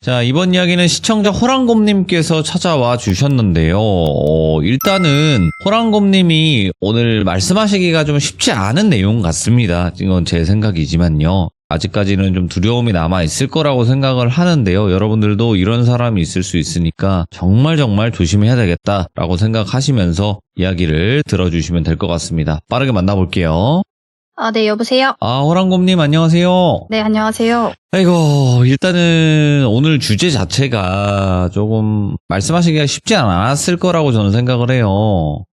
자, 이번 이야기는 시청자 호랑곰님께서 찾아와 주셨는데요. 일단은 호랑곰님이 오늘 말씀하시기가 좀 쉽지 않은 내용 같습니다. 이건 제 생각이지만요. 아직까지는 좀 두려움이 남아있을 거라고 생각을 하는데요. 여러분들도 이런 사람이 있을 수 있으니까 정말 조심해야 되겠다라고 생각하시면서 이야기를 들어주시면 될 것 같습니다. 빠르게 만나볼게요. 네, 여보세요? 호랑곰님 안녕하세요. 네, 안녕하세요. 아이고, 일단은 오늘 주제 자체가 조금 말씀하시기가 쉽지 않았을 거라고 저는 생각을 해요.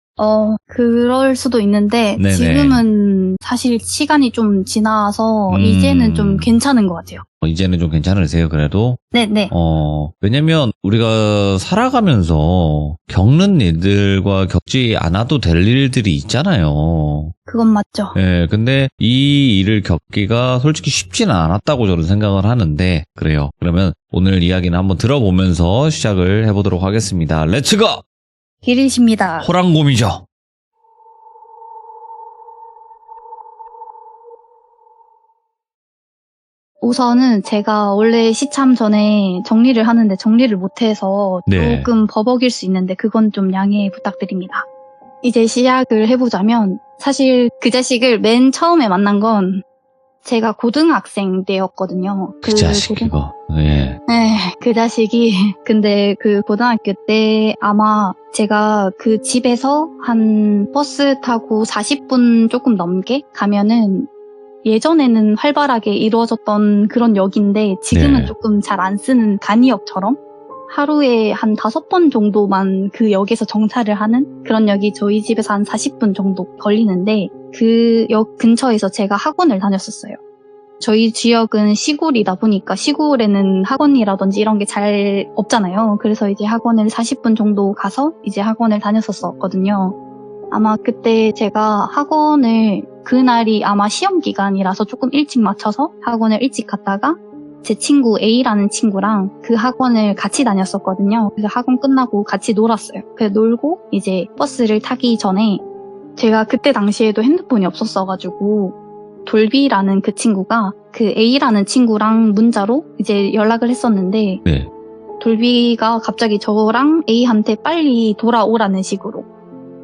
그럴 수도 있는데, 네네. 지금은 사실 시간이 좀 지나서, 이제는 좀 괜찮은 것 같아요. 이제는 좀 괜찮으세요, 그래도? 네네. 왜냐면 우리가 살아가면서 겪는 일들과 겪지 않아도 될 일들이 있잖아요. 그건 맞죠. 예, 근데 이 일을 겪기가 솔직히 쉽지는 않았다고 저는 생각을 하는데, 그래요. 그러면 오늘 이야기는 한번 들어보면서 시작을 해보도록 하겠습니다. 렛츠고! 기리십니다. 호랑곰이죠. 우선은 제가 원래 시참 전에 정리를 하는데 정리를 못해서 네. 조금 버벅일 수 있는데 그건 좀 양해 부탁드립니다. 이제 시작을 해보자면 사실 그 자식을 맨 처음에 만난 건 제가 고등학생 때였거든요. 그 자식 그거. 예. 네, 그 자식이 근데 그 고등학교 때 아마 제가 그 집에서 한 버스 타고 40분 조금 넘게 가면은 예전에는 활발하게 이루어졌던 그런 역인데 지금은 네. 조금 잘 안 쓰는 간이역처럼 하루에 한 5번 정도만 그 역에서 정차를 하는 그런 역이 저희 집에서 한 40분 정도 걸리는데 그 역 근처에서 제가 학원을 다녔었어요. 저희 지역은 시골이다 보니까 시골에는 학원이라든지 이런 게 잘 없잖아요. 그래서 이제 학원을 40분 정도 가서 이제 학원을 다녔었거든요. 아마 그때 제가 학원을 그날이 아마 시험 기간이라서 조금 일찍 맞춰서 학원을 일찍 갔다가 제 친구 A라는 친구랑 그 학원을 같이 다녔었거든요. 그래서 학원 끝나고 같이 놀았어요. 그래서 놀고 이제 버스를 타기 전에 제가 그때 당시에도 핸드폰이 없었어가지고 돌비라는 그 친구가 그 A라는 친구랑 문자로 이제 연락을 했었는데 네. 돌비가 갑자기 저랑 A한테 빨리 돌아오라는 식으로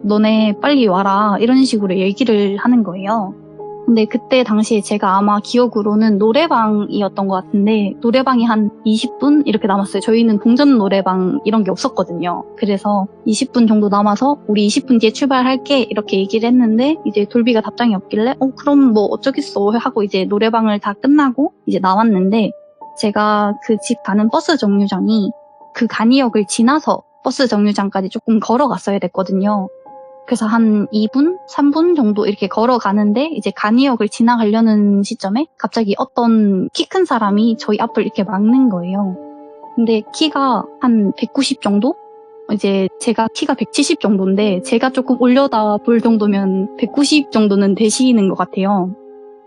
너네 빨리 와라 이런 식으로 얘기를 하는 거예요. 근데 그때 당시에 제가 아마 기억으로는 노래방이었던 것 같은데 노래방이 한 20분 이렇게 남았어요. 저희는 동전 노래방 이런 게 없었거든요. 그래서 20분 정도 남아서 우리 20분 뒤에 출발할게 이렇게 얘기를 했는데 이제 돌비가 답장이 없길래 그럼 뭐 어쩌겠어 하고 이제 노래방을 다 끝나고 이제 나왔는데 제가 그 집 가는 버스 정류장이 그 간이역을 지나서 버스 정류장까지 조금 걸어갔어야 됐거든요. 그래서 한 2분, 3분 정도 이렇게 걸어가는데 이제 간이역을 지나가려는 시점에 갑자기 어떤 키 큰 사람이 저희 앞을 이렇게 막는 거예요. 근데 키가 한 190 정도? 이제 제가 키가 170 정도인데 제가 조금 올려다 볼 정도면 190 정도는 되시는 것 같아요.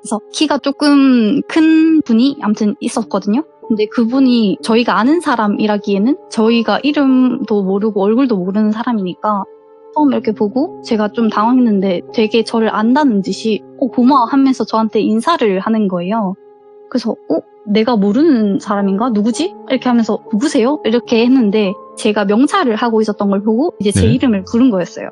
그래서 키가 조금 큰 분이 아무튼 있었거든요. 근데 그분이 저희가 아는 사람이라기에는 저희가 이름도 모르고 얼굴도 모르는 사람이니까 처음 이렇게 보고 제가 좀 당황했는데 되게 저를 안다는 듯이 고마워 하면서 저한테 인사를 하는 거예요. 그래서 내가 모르는 사람인가? 누구지? 이렇게 하면서 누구세요? 이렇게 했는데 제가 명찰을 하고 있었던 걸 보고 이제 제 네. 이름을 부른 거였어요.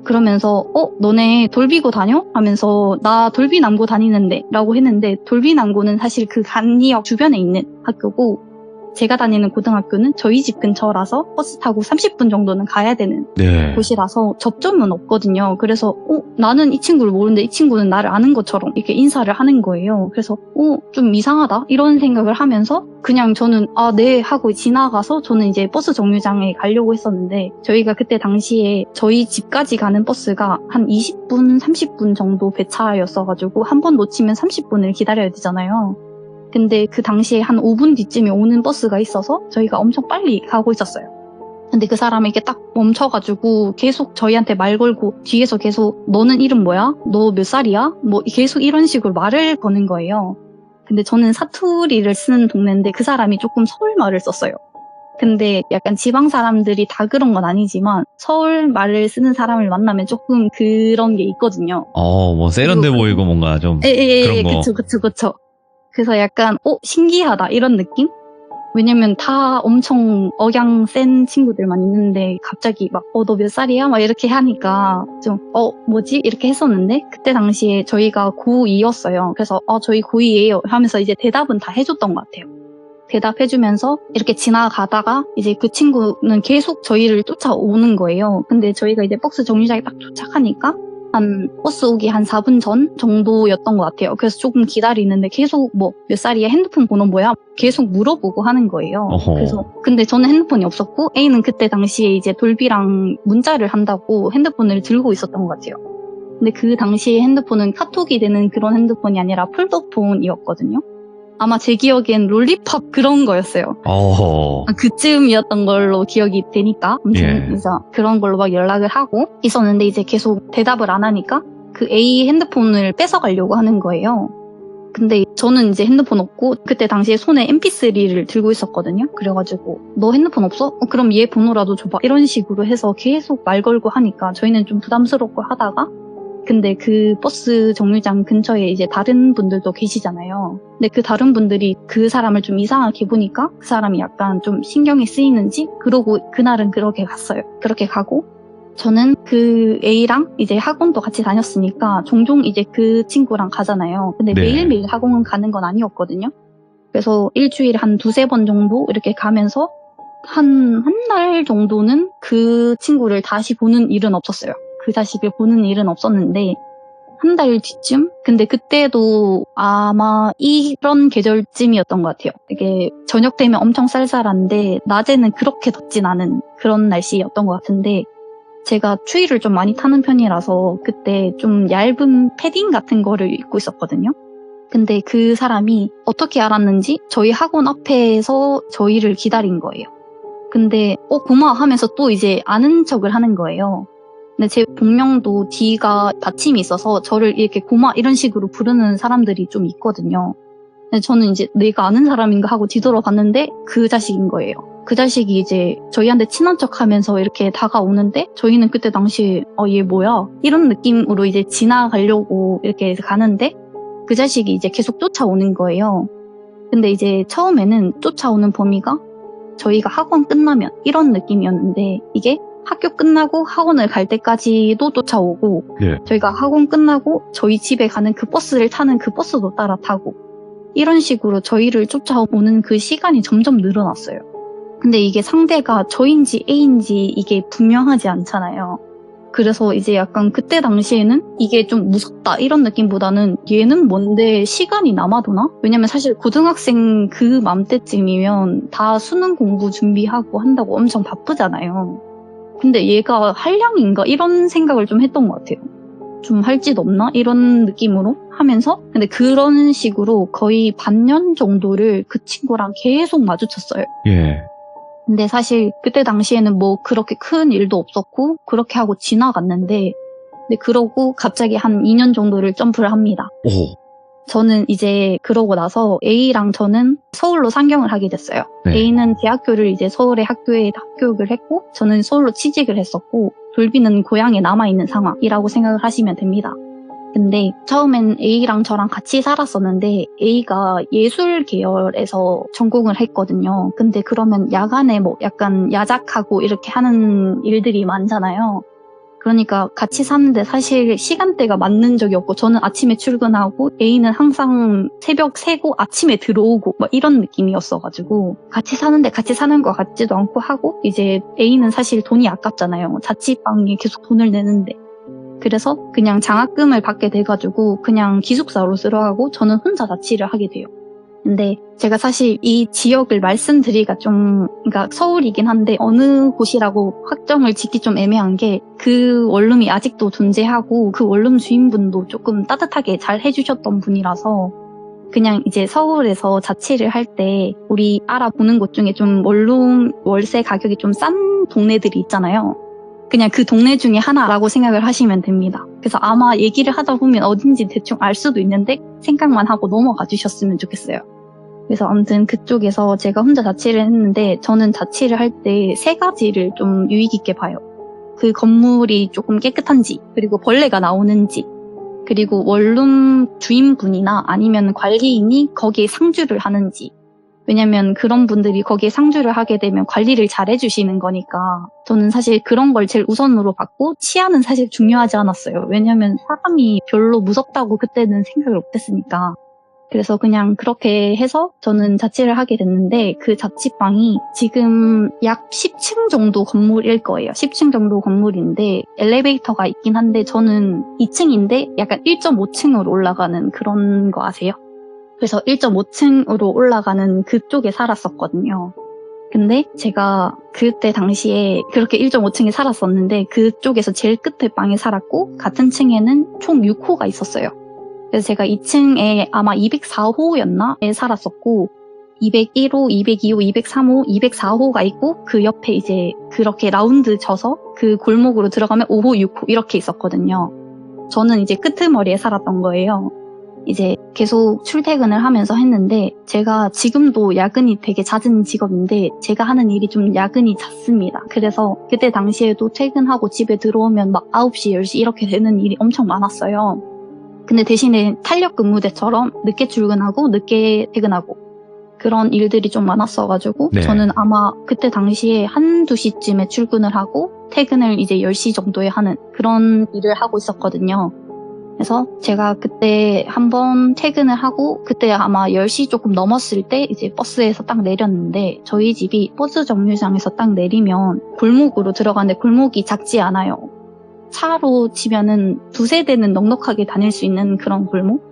그러면서 너네 돌비고 다녀? 하면서 나 돌비남고 다니는데 라고 했는데 돌비남고는 사실 그 간이역 주변에 있는 학교고 제가 다니는 고등학교는 저희 집 근처라서 버스 타고 30분 정도는 가야 되는 네. 곳이라서 접점은 없거든요. 그래서 나는 이 친구를 모르는데 이 친구는 나를 아는 것처럼 이렇게 인사를 하는 거예요. 그래서 좀 이상하다 이런 생각을 하면서 그냥 저는 네 하고 지나가서 저는 이제 버스 정류장에 가려고 했었는데 저희가 그때 당시에 저희 집까지 가는 버스가 한 20분, 30분 정도 배차였어가지고 한 번 놓치면 30분을 기다려야 되잖아요. 근데 그 당시에 한 5분 뒤쯤에 오는 버스가 있어서 저희가 엄청 빨리 가고 있었어요. 근데 그 사람이 이렇게 딱 멈춰가지고 계속 저희한테 말 걸고 뒤에서 계속 너는 이름 뭐야? 너 몇 살이야? 뭐 계속 이런 식으로 말을 거는 거예요. 근데 저는 사투리를 쓰는 동네인데 그 사람이 조금 서울말을 썼어요. 근데 약간 지방 사람들이 다 그런 건 아니지만 서울 말을 쓰는 사람을 만나면 조금 그런 게 있거든요. 뭐 세련돼 보이고 뭔가 좀 그런 거. 그쵸. 그래서 약간 신기하다 이런 느낌? 왜냐면 다 엄청 억양 센 친구들만 있는데 갑자기 막 너 몇 살이야? 막 이렇게 하니까 좀 뭐지? 이렇게 했었는데 그때 당시에 저희가 고2였어요. 그래서 저희 고2예요 하면서 이제 대답은 다 해줬던 것 같아요. 대답해주면서 이렇게 지나가다가 이제 그 친구는 계속 저희를 쫓아오는 거예요. 근데 저희가 이제 버스 정류장에 딱 도착하니까 한 버스 오기 한 4분 전 정도였던 것 같아요. 그래서 조금 기다리는데 계속 뭐 몇 살이야? 핸드폰 번호 뭐야? 계속 물어보고 하는 거예요. 어허. 그래서 근데 저는 핸드폰이 없었고 A는 그때 당시에 이제 돌비랑 문자를 한다고 핸드폰을 들고 있었던 것 같아요. 근데 그 당시에 핸드폰은 카톡이 되는 그런 핸드폰이 아니라 폴더폰이었거든요. 아마 제 기억엔 롤리팝 그런 거였어요. 어허. 그쯤이었던 걸로 기억이 되니까 아무튼 예. 그래서 그런 걸로 막 연락을 하고 있었는데 이제 계속 대답을 안 하니까 그 A 핸드폰을 뺏어가려고 하는 거예요. 근데 저는 이제 핸드폰 없고 그때 당시에 손에 mp3를 들고 있었거든요. 그래가지고 너 핸드폰 없어? 그럼 얘 번호라도 줘봐. 이런 식으로 해서 계속 말 걸고 하니까 저희는 좀 부담스럽고 하다가 근데 그 버스 정류장 근처에 이제 다른 분들도 계시잖아요. 근데 그 다른 분들이 그 사람을 좀 이상하게 보니까 그 사람이 약간 좀 신경이 쓰이는지 그러고 그날은 그렇게 갔어요. 그렇게 가고 저는 그 A랑 이제 학원도 같이 다녔으니까 종종 이제 그 친구랑 가잖아요. 근데 네. 매일매일 학원 가는 건 아니었거든요. 그래서 일주일에 한 2-3번 정도 이렇게 가면서 한 달 정도는 그 친구를 다시 보는 일은 없었어요. 그 자식을 보는 일은 없었는데 한 달 뒤쯤? 근데 그때도 아마 이런 계절쯤이었던 것 같아요. 이게 저녁 되면 엄청 쌀쌀한데 낮에는 그렇게 덥진 않은 그런 날씨였던 것 같은데 제가 추위를 좀 많이 타는 편이라서 그때 좀 얇은 패딩 같은 거를 입고 있었거든요. 근데 그 사람이 어떻게 알았는지 저희 학원 앞에서 저희를 기다린 거예요. 근데 고마워 하면서 또 이제 아는 척을 하는 거예요. 근데 제 본명도 D가 받침이 있어서 저를 이렇게 고마 이런 식으로 부르는 사람들이 좀 있거든요. 근데 저는 이제 내가 아는 사람인가 하고 뒤돌아봤는데 그 자식인 거예요. 그 자식이 이제 저희한테 친한 척 하면서 이렇게 다가오는데 저희는 그때 당시에 얘 뭐야? 이런 느낌으로 이제 지나가려고 이렇게 가는데 그 자식이 이제 계속 쫓아오는 거예요. 근데 이제 처음에는 쫓아오는 범위가 저희가 학원 끝나면 이런 느낌이었는데 이게 학교 끝나고 학원을 갈 때까지도 쫓아오고 네. 저희가 학원 끝나고 저희 집에 가는 그 버스를 타는 그 버스도 따라 타고 이런 식으로 저희를 쫓아오는 그 시간이 점점 늘어났어요. 근데 이게 상대가 저인지 A인지 이게 분명하지 않잖아요. 그래서 이제 약간 그때 당시에는 이게 좀 무섭다 이런 느낌보다는 얘는 뭔데 시간이 남아도나? 왜냐면 사실 고등학생 그 맘때쯤이면 다 수능 공부 준비하고 한다고 엄청 바쁘잖아요. 근데 얘가 한량인가? 이런 생각을 좀 했던 것 같아요. 좀 할 짓 없나? 이런 느낌으로 하면서 근데 그런 식으로 거의 반년 정도를 그 친구랑 계속 마주쳤어요. 예. 근데 사실 그때 당시에는 뭐 그렇게 큰 일도 없었고 그렇게 하고 지나갔는데 근데 그러고 갑자기 한 2년 정도를 점프를 합니다. 오. 저는 이제 그러고 나서 A랑 저는 서울로 상경을 하게 됐어요. 네. A는 대학교를 이제 서울의 학교에 학교를 했고 저는 서울로 취직을 했었고 돌비는 고향에 남아있는 상황이라고 생각을 하시면 됩니다. 근데 처음엔 A랑 저랑 같이 살았었는데 A가 예술 계열에서 전공을 했거든요. 근데 그러면 야간에 뭐 약간 야작하고 이렇게 하는 일들이 많잖아요. 그러니까 같이 사는데 사실 시간대가 맞는 적이 없고 저는 아침에 출근하고 A는 항상 새벽 새고 아침에 들어오고 막 이런 느낌이었어가지고 같이 사는데 같이 사는 것 같지도 않고 하고 이제 A는 사실 돈이 아깝잖아요. 자취방에 계속 돈을 내는데 그래서 그냥 장학금을 받게 돼가지고 그냥 기숙사로 들어가고 저는 혼자 자취를 하게 돼요. 근데 제가 사실 이 지역을 말씀드리기가 좀 그러니까 서울이긴 한데 어느 곳이라고 확정을 짓기 좀 애매한 게 그 원룸이 아직도 존재하고 그 원룸 주인분도 조금 따뜻하게 잘 해주셨던 분이라서 그냥 이제 서울에서 자취를 할 때 우리 알아보는 곳 중에 좀 원룸 월세 가격이 좀 싼 동네들이 있잖아요. 그냥 그 동네 중에 하나라고 생각을 하시면 됩니다. 그래서 아마 얘기를 하다 보면 어딘지 대충 알 수도 있는데 생각만 하고 넘어가 주셨으면 좋겠어요. 그래서 아무튼 그쪽에서 제가 혼자 자취를 했는데 저는 자취를 할 때 3가지를 좀 유의 깊게 봐요. 그 건물이 조금 깨끗한지, 그리고 벌레가 나오는지, 그리고 원룸 주인분이나 아니면 관리인이 거기에 상주를 하는지 왜냐면 그런 분들이 거기에 상주를 하게 되면 관리를 잘 해주시는 거니까 저는 사실 그런 걸 제일 우선으로 받고 치아는 사실 중요하지 않았어요. 왜냐면 사람이 별로 무섭다고 그때는 생각을 못했으니까. 그래서 그냥 그렇게 해서 저는 자취를 하게 됐는데 그 자취방이 지금 약 10층 정도 건물일 거예요. 10층 정도 건물인데 엘리베이터가 있긴 한데 저는 2층인데 약간 1.5층으로 올라가는 그런 거 아세요? 그래서 1.5층으로 올라가는 그쪽에 살았었거든요. 근데 제가 그때 당시에 그렇게 1.5층에 살았었는데 그쪽에서 제일 끝에 방에 살았고 같은 층에는 총 6호가 있었어요. 그래서 제가 2층에 아마 204호였나?에 살았었고 201호, 202호, 203호, 204호가 있고 그 옆에 이제 그렇게 라운드 쳐서 그 골목으로 들어가면 5호, 6호 이렇게 있었거든요. 저는 이제 끄트머리에 살았던 거예요. 이제 계속 출퇴근을 하면서 했는데 제가 지금도 야근이 되게 잦은 직업인데 제가 하는 일이 좀 야근이 잦습니다. 그래서 그때 당시에도 퇴근하고 집에 들어오면 막 9시, 10시 이렇게 되는 일이 엄청 많았어요. 근데 대신에 탄력 근무제처럼 늦게 출근하고 늦게 퇴근하고 그런 일들이 좀 많았어가지고 네. 저는 아마 그때 당시에 1, 2시쯤에 출근을 하고 퇴근을 이제 10시 정도에 하는 그런 일을 하고 있었거든요. 그래서 제가 그때 한번 퇴근을 하고 그때 아마 10시 조금 넘었을 때 이제 버스에서 딱 내렸는데 저희 집이 버스 정류장에서 딱 내리면 골목으로 들어가는데 골목이 작지 않아요. 차로 치면은 2-3대는 넉넉하게 다닐 수 있는 그런 골목?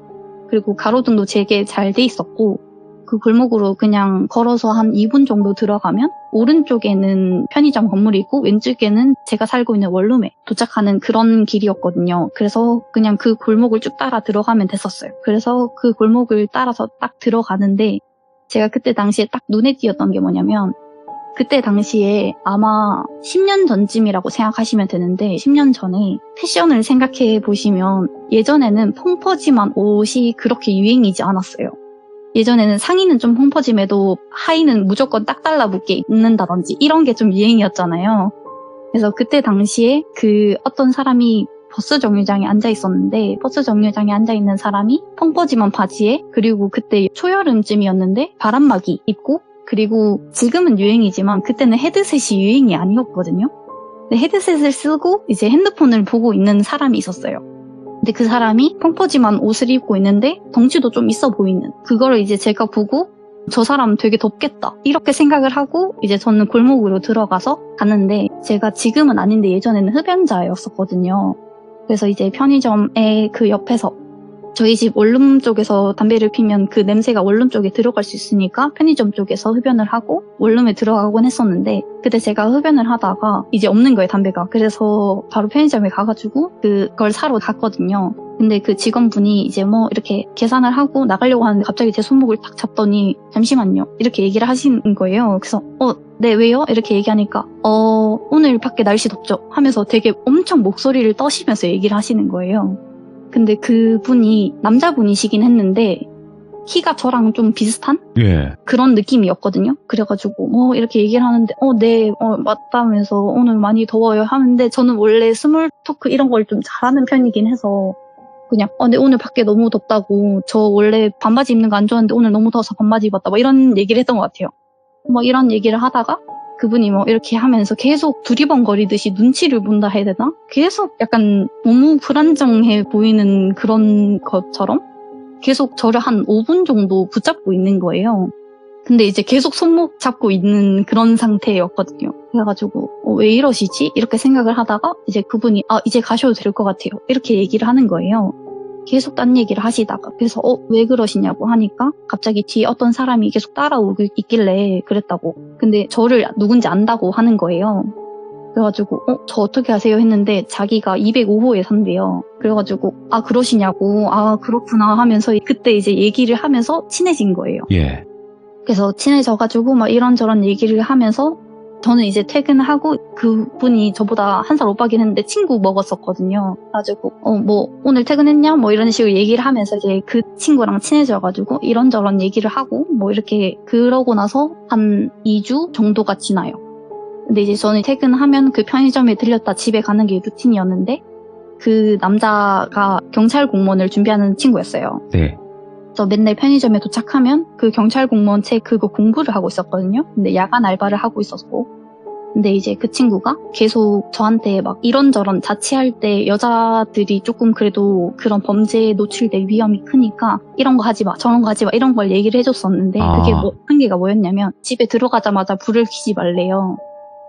그리고 가로등도 되게 잘 돼 있었고 그 골목으로 그냥 걸어서 한 2분 정도 들어가면 오른쪽에는 편의점 건물이 있고 왼쪽에는 제가 살고 있는 원룸에 도착하는 그런 길이었거든요. 그래서 그냥 그 골목을 쭉 따라 들어가면 됐었어요. 그래서 그 골목을 따라서 딱 들어가는데 제가 그때 당시에 딱 눈에 띄었던 게 뭐냐면 그때 당시에 아마 10년 전쯤이라고 생각하시면 되는데 10년 전에 패션을 생각해 보시면 예전에는 펑퍼짐한 옷이 그렇게 유행이지 않았어요. 예전에는 상의는 좀 펑퍼짐해도 하의는 무조건 딱 달라붙게 입는다든지 이런 게 좀 유행이었잖아요. 그래서 그때 당시에 그 어떤 사람이 버스 정류장에 앉아 있었는데 버스 정류장에 앉아 있는 사람이 펑퍼짐한 바지에 그리고 그때 초여름쯤이었는데 바람막이 입고 그리고 지금은 유행이지만 그때는 헤드셋이 유행이 아니었거든요. 근데 헤드셋을 쓰고 이제 핸드폰을 보고 있는 사람이 있었어요. 근데 그 사람이 펑퍼짐한 옷을 입고 있는데 덩치도 좀 있어 보이는 그거를 이제 제가 보고 저 사람 되게 덥겠다 이렇게 생각을 하고 이제 저는 골목으로 들어가서 갔는데 제가 지금은 아닌데 예전에는 흡연자였었거든요. 그래서 이제 편의점의 그 옆에서 저희 집 원룸 쪽에서 담배를 피면 그 냄새가 원룸 쪽에 들어갈 수 있으니까 편의점 쪽에서 흡연을 하고 원룸에 들어가곤 했었는데 그때 제가 흡연을 하다가 이제 없는 거예요, 담배가. 그래서 바로 편의점에 가가지고 그걸 사러 갔거든요. 근데 그 직원분이 이제 뭐 이렇게 계산을 하고 나가려고 하는데 갑자기 제 손목을 딱 잡더니 잠시만요 이렇게 얘기를 하시는 거예요. 그래서 네 왜요? 이렇게 얘기하니까 오늘 밖에 날씨 덥죠? 하면서 되게 엄청 목소리를 떠시면서 얘기를 하시는 거예요. 근데 그분이 남자분이시긴 했는데 키가 저랑 좀 비슷한 예. 그런 느낌이었거든요. 그래가지고 뭐 이렇게 얘기를 하는데 네 맞다면서 오늘 많이 더워요 하는데 저는 원래 스몰 토크 이런 걸 좀 잘하는 편이긴 해서 그냥 네 오늘 밖에 너무 덥다고 저 원래 반바지 입는 거 안 좋아하는데 오늘 너무 더워서 반바지 입었다 뭐 이런 얘기를 했던 것 같아요. 뭐 이런 얘기를 하다가 그분이 뭐 이렇게 하면서 계속 두리번거리듯이 눈치를 본다 해야 되나? 계속 약간 너무 불안정해 보이는 그런 것처럼 계속 저를 한 5분 정도 붙잡고 있는 거예요. 근데 이제 계속 손목 잡고 있는 그런 상태였거든요. 그래가지고 왜 이러시지? 이렇게 생각을 하다가 이제 그분이 이제 가셔도 될 것 같아요. 이렇게 얘기를 하는 거예요. 계속 딴 얘기를 하시다가 그래서 왜 그러시냐고 하니까 갑자기 뒤에 어떤 사람이 계속 따라오고 있길래 그랬다고. 근데 저를 누군지 안다고 하는 거예요. 그래가지고 저 어떻게 아세요? 했는데 자기가 205호에 산대요. 그래가지고 그러시냐고 그렇구나 하면서 그때 이제 얘기를 하면서 친해진 거예요. 예. 그래서 친해져가지고 막 이런저런 얘기를 하면서 저는 이제 퇴근하고 그분이 저보다 1살 오빠긴 했는데 친구 먹었었거든요. 그래가지고 뭐 오늘 퇴근했냐? 뭐 이런 식으로 얘기를 하면서 이제 그 친구랑 친해져가지고 이런저런 얘기를 하고 뭐 이렇게 그러고 나서 한 2주 정도가 지나요. 근데 이제 저는 퇴근하면 그 편의점에 들렸다 집에 가는 게 루틴이었는데 그 남자가 경찰 공무원을 준비하는 친구였어요. 네. 그래서 맨날 편의점에 도착하면 그 경찰 공무원 책 그거 공부를 하고 있었거든요. 근데 야간 알바를 하고 있었고. 근데 이제 그 친구가 계속 저한테 막 이런저런 자취할 때 여자들이 조금 그래도 그런 범죄에 노출될 위험이 크니까 이런 거 하지 마, 저런 거 하지 마, 이런 걸 얘기를 해줬었는데 그게 한계가 뭐였냐면 집에 들어가자마자 불을 켜지 말래요.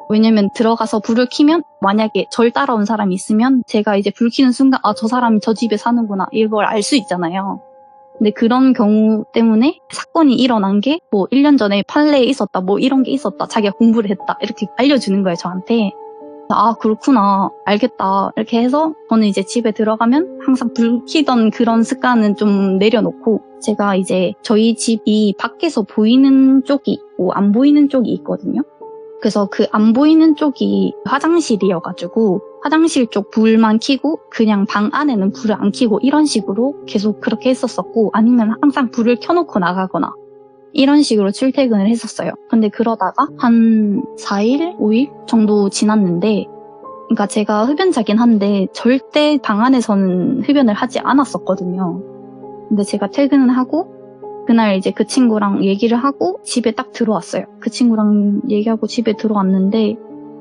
왜냐면 들어가서 불을 켜면 만약에 절 따라온 사람이 있으면 제가 이제 불 켜는 순간 아, 저 사람이 저 집에 사는구나 이걸 알 수 있잖아요. 근데 그런 경우 때문에 사건이 일어난 게 뭐 1년 전에 판례에 있었다, 뭐 이런 게 있었다, 자기가 공부를 했다 이렇게 알려주는 거예요, 저한테. 아, 그렇구나, 알겠다 이렇게 해서 저는 이제 집에 들어가면 항상 불 켜던 그런 습관은 좀 내려놓고 제가 이제 저희 집이 밖에서 보이는 쪽이 있고 안 보이는 쪽이 있거든요. 그래서 그 안 보이는 쪽이 화장실이어가지고 화장실 쪽 불만 켜고 그냥 방 안에는 불을 안 켜고 이런 식으로 계속 그렇게 했었었고 아니면 항상 불을 켜놓고 나가거나 이런 식으로 출퇴근을 했었어요. 근데 그러다가 한 4일, 5일 정도 지났는데 그러니까 제가 흡연자긴 한데 절대 방 안에서는 흡연을 하지 않았었거든요. 근데 제가 퇴근을 하고 그날 이제 그 친구랑 얘기를 하고 집에 딱 들어왔어요. 그 친구랑 얘기하고 집에 들어왔는데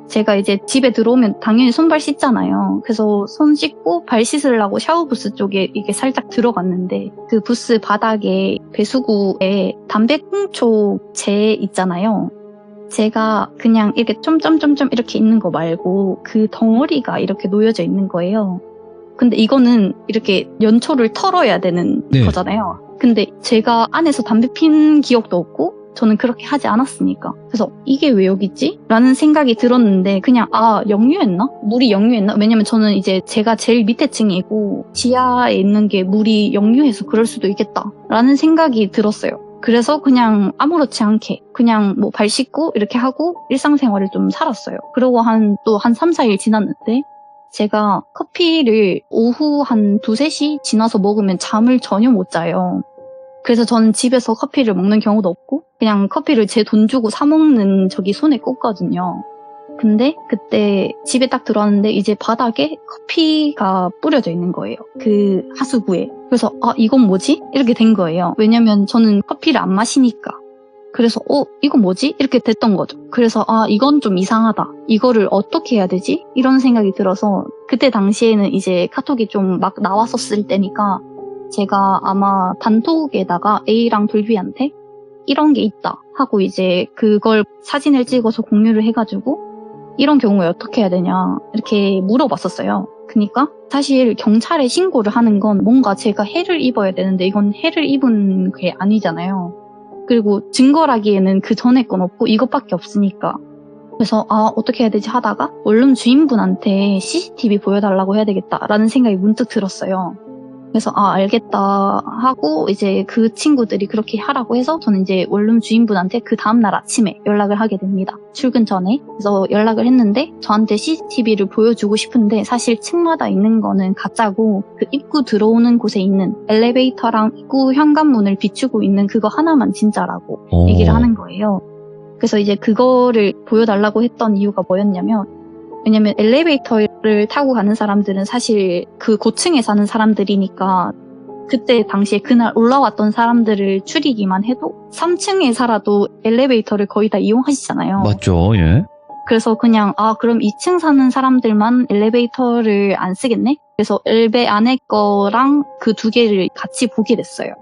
제가 이제 집에 들어오면 당연히 손발 씻잖아요. 그래서 손 씻고 발 씻으려고 샤워 부스 쪽에 이게 살짝 들어갔는데 그 부스 바닥에 배수구에 담배꽁초 재 있잖아요. 제가 그냥 이렇게 점점점점 이렇게 있는 거 말고 그 덩어리가 이렇게 놓여져 있는 거예요. 근데 이거는 이렇게 연초를 털어야 되는 거잖아요. 근데 제가 안에서 담배 핀 기억도 없고 저는 그렇게 하지 않았으니까. 그래서 이게 왜 여기 있지? 라는 생각이 들었는데 그냥 역류했나? 물이 역류했나? 왜냐면 저는 이제 제가 제일 밑에 층이고 지하에 있는 게 물이 역류해서 그럴 수도 있겠다 라는 생각이 들었어요. 그래서 그냥 아무렇지 않게 그냥 뭐 발 씻고 이렇게 하고 일상생활을 좀 살았어요. 그러고 또 한 3, 4일 지났는데 제가 커피를 오후 한 2, 3시 지나서 먹으면 잠을 전혀 못 자요. 그래서 저는 집에서 커피를 먹는 경우도 없고 그냥 커피를 제 돈 주고 사 먹는 적이 손에 꼽거든요. 근데 그때 집에 딱 들어왔는데 이제 바닥에 커피가 뿌려져 있는 거예요. 그 하수구에. 그래서 이건 뭐지? 이렇게 된 거예요. 왜냐면 저는 커피를 안 마시니까. 그래서 이건 뭐지? 이렇게 됐던 거죠. 그래서 이건 좀 이상하다. 이거를 어떻게 해야 되지? 이런 생각이 들어서 그때 당시에는 이제 카톡이 좀 막 나왔었을 때니까 제가 아마 단톡에다가 A랑 불비한테 이런 게 있다 하고 이제 그걸 사진을 찍어서 공유를 해가지고 이런 경우에 어떻게 해야 되냐 이렇게 물어봤었어요. 그러니까 사실 경찰에 신고를 하는 건 뭔가 제가 해를 입어야 되는데 이건 해를 입은 게 아니잖아요. 그리고 증거라기에는 그 전에 건 없고 이것밖에 없으니까. 그래서 어떻게 해야 되지 하다가 원룸 주인분한테 CCTV 보여달라고 해야 되겠다라는 생각이 문득 들었어요. 그래서 알겠다 하고 이제 그 친구들이 그렇게 하라고 해서 저는 이제 원룸 주인분한테 그 다음날 아침에 연락을 하게 됩니다. 출근 전에. 그래서 연락을 했는데 저한테 CCTV를 보여주고 싶은데 사실 층마다 있는 거는 가짜고 그 입구 들어오는 곳에 있는 엘리베이터랑 입구 현관문을 비추고 있는 그거 하나만 진짜라고 얘기를 하는 거예요. 그래서 이제 그거를 보여달라고 했던 이유가 뭐였냐면 왜냐면 엘리베이터를 타고 가는 사람들은 사실 그 고층에 사는 사람들이니까 그때 당시에 그날 올라왔던 사람들을 추리기만 해도 3층에 살아도 엘리베이터를 거의 다 이용하시잖아요. 맞죠, 예. 그래서 그냥 그럼 2층 사는 사람들만 엘리베이터를 안 쓰겠네? 그래서 엘베 안에 거랑 그 2개를 같이 보게 됐어요.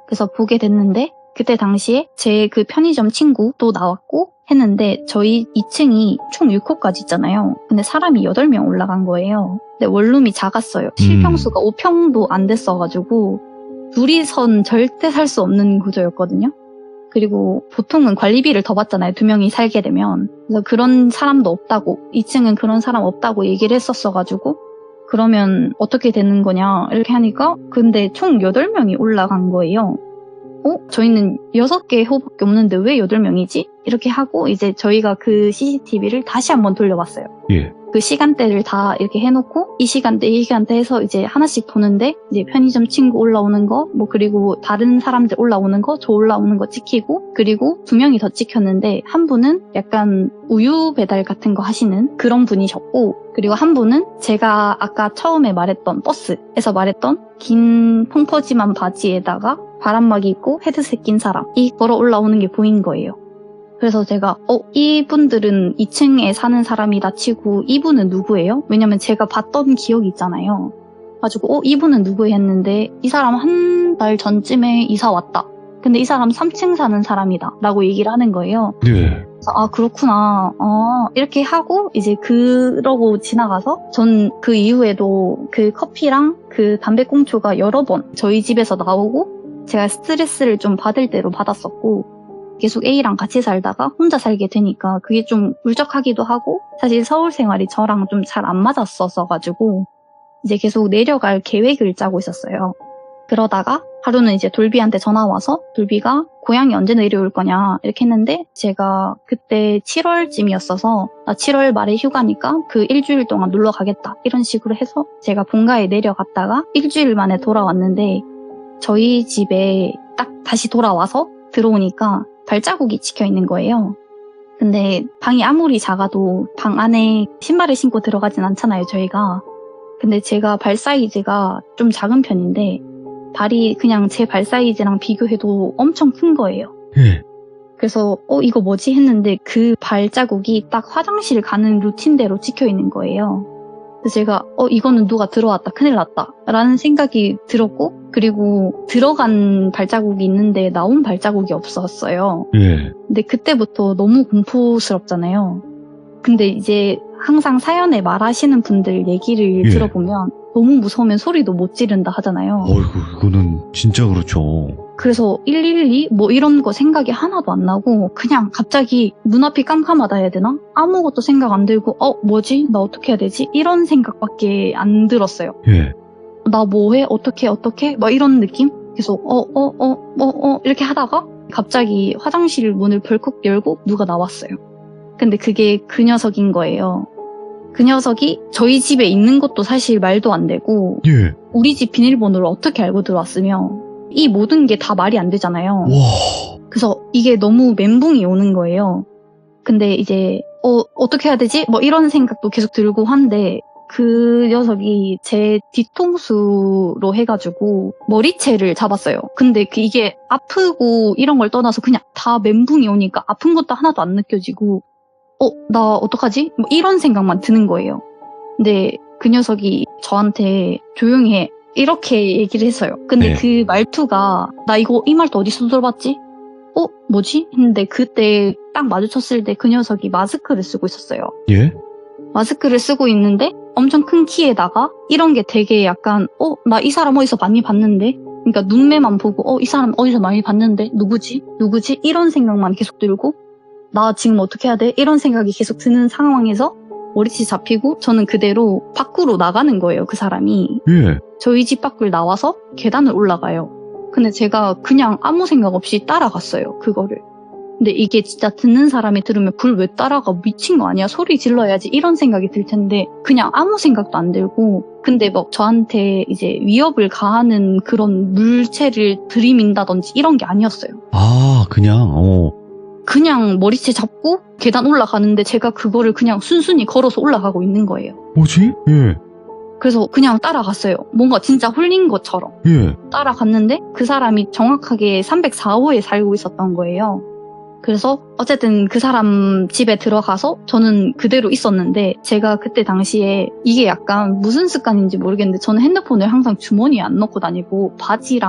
그래서 보게 됐는데 그때 당시에 제 그 편의점 친구도 나왔고 했는데 저희 2층이 총 6호까지 있잖아요. 근데 사람이 8명 올라간 거예요. 근데 원룸이 작았어요. 실평수가 5평도 안 됐어가지고 둘이선 절대 살 수 없는 구조였거든요. 그리고 보통은 관리비를 더 받잖아요. 2명이 살게 되면. 그래서 그런 사람도 없다고 2층은 그런 사람 없다고 얘기를 했었어가지고 그러면 어떻게 되는 거냐 이렇게 하니까 근데 총 8명이 올라간 거예요. 저희는 6개 호밖에 없는데 왜 8명이지? 이렇게 하고 이제 저희가 그 CCTV를 다시 한번 돌려봤어요. 예. 그 시간대를 다 이렇게 해놓고 이 시간대 해서 이제 하나씩 보는데 이제 편의점 친구 올라오는 거 뭐 그리고 다른 사람들 올라오는 거 저 올라오는 거 찍히고 그리고 2명이 더 찍혔는데 한 분은 약간 우유 배달 같은 거 하시는 그런 분이셨고 그리고 한 분은 제가 아까 처음에 말했던 버스에서 말했던 긴 펑퍼짐한 바지에다가 바람막이 입고 헤드셋 낀 사람이 걸어 올라오는 게 보인 거예요. 그래서 제가 이분들은 2층에 사는 사람이다 치고 이분은 누구예요? 왜냐면 제가 봤던 기억이 있잖아요. 가지고 이분은 누구 했는데 이 사람 한 달 전쯤에 이사 왔다. 근데 이 사람 3층 사는 사람이다 라고 얘기를 하는 거예요. 네. 그래서 그렇구나. 이렇게 하고 이제 그러고 지나가서 전 그 이후에도 그 커피랑 그 담배꽁초가 여러 번 저희 집에서 나오고 제가 스트레스를 좀 받을 대로 받았었고 계속 A랑 같이 살다가 혼자 살게 되니까 그게 좀 울적하기도 하고 사실 서울 생활이 저랑 좀 잘 안 맞았었어가지고 이제 계속 내려갈 계획을 짜고 있었어요. 그러다가 하루는 이제 돌비한테 전화 와서 돌비가 고향이 언제 내려올 거냐 이렇게 했는데 제가 그때 7월쯤이었어서 나 7월 말에 휴가니까 그 일주일 동안 놀러 가겠다 이런 식으로 해서 제가 본가에 내려갔다가 일주일 만에 돌아왔는데 저희 집에 딱 다시 돌아와서 들어오니까 발자국이 찍혀 있는 거예요. 근데 방이 아무리 작아도 방 안에 신발을 신고 들어가진 않잖아요, 저희가. 근데 제가 발 사이즈가 좀 작은 편인데 발이 그냥 제 발 사이즈랑 비교해도 엄청 큰 거예요. 예. 그래서 이거 뭐지 했는데 그 발자국이 딱 화장실 가는 루틴대로 찍혀 있는 거예요. 그래서 제가 이거는 누가 들어왔다, 큰일 났다 라는 생각이 들었고 그리고 들어간 발자국이 있는데 나온 발자국이 없었어요. 예. 근데 그때부터 너무 공포스럽잖아요. 근데 이제 항상 사연에 말하시는 분들 얘기를 예. 들어보면 너무 무서우면 소리도 못 지른다 하잖아요. 어이구, 이거는 진짜 그렇죠. 그래서 112 뭐 이런 거 생각이 하나도 안 나고 그냥 갑자기 눈앞이 깜깜하다 해야 되나? 아무것도 생각 안 들고 뭐지? 나 어떻게 해야 되지? 이런 생각밖에 안 들었어요. 예. 나 뭐해? 어떻게? 막 이런 느낌? 계속 이렇게 하다가 갑자기 화장실 문을 벌컥 열고 누가 나왔어요. 근데 그게 그 녀석인 거예요. 그 녀석이 저희 집에 있는 것도 사실 말도 안 되고 예. 우리 집 비밀번호를 어떻게 알고 들어왔으며 이 모든 게 다 말이 안 되잖아요. 와. 그래서 이게 너무 멘붕이 오는 거예요. 근데 이제 어떻게 해야 되지? 뭐 이런 생각도 계속 들고 한데 그 녀석이 제 뒤통수로 해가지고 머리채를 잡았어요. 근데 이게 아프고 이런 걸 떠나서 그냥 다 멘붕이 오니까 아픈 것도 하나도 안 느껴지고 나 어떡하지? 뭐 이런 생각만 드는 거예요. 근데 그 녀석이 저한테 조용히 해. 이렇게 얘기를 했어요. 근데 네. 그 말투가 나 이 말투 어디서 들어봤지? 뭐지? 했는데 그때 딱 마주쳤을 때 그 녀석이 마스크를 쓰고 있었어요. 예? 마스크를 쓰고 있는데 엄청 큰 키에다가 이런 게 되게 약간 나 이 사람 어디서 많이 봤는데? 그러니까 눈매만 보고 이 사람 어디서 많이 봤는데? 누구지? 이런 생각만 계속 들고 나 지금 어떻게 해야 돼? 이런 생각이 계속 드는 상황에서 머리채 잡히고 저는 그대로 밖으로 나가는 거예요. 그 사람이. 예. 저희 집 밖을 나와서 계단을 올라가요. 근데 제가 그냥 아무 생각 없이 따라갔어요. 그거를. 근데 이게 진짜 듣는 사람이 들으면 그걸 왜 따라가? 미친 거 아니야? 소리 질러야지. 이런 생각이 들 텐데 그냥 아무 생각도 안 들고 근데 막 저한테 이제 위협을 가하는 그런 물체를 들이민다든지 이런 게 아니었어요. 그냥 머리채 잡고 계단 올라가는데 제가 그거를 그냥 순순히 걸어서 올라가고 있는 거예요. 뭐지? 예. 그래서 그냥 따라갔어요. 뭔가 진짜 홀린 것처럼. 예. 따라갔는데 그 사람이 정확하게 304호에 살고 있었던 거예요. 그래서 어쨌든 그 사람 집에 들어가서 저는 그대로 있었는데 제가 그때 당시에 이게 약간 무슨 습관인지 모르겠는데 저는 핸드폰을 항상 주머니에 안 넣고 다니고 바지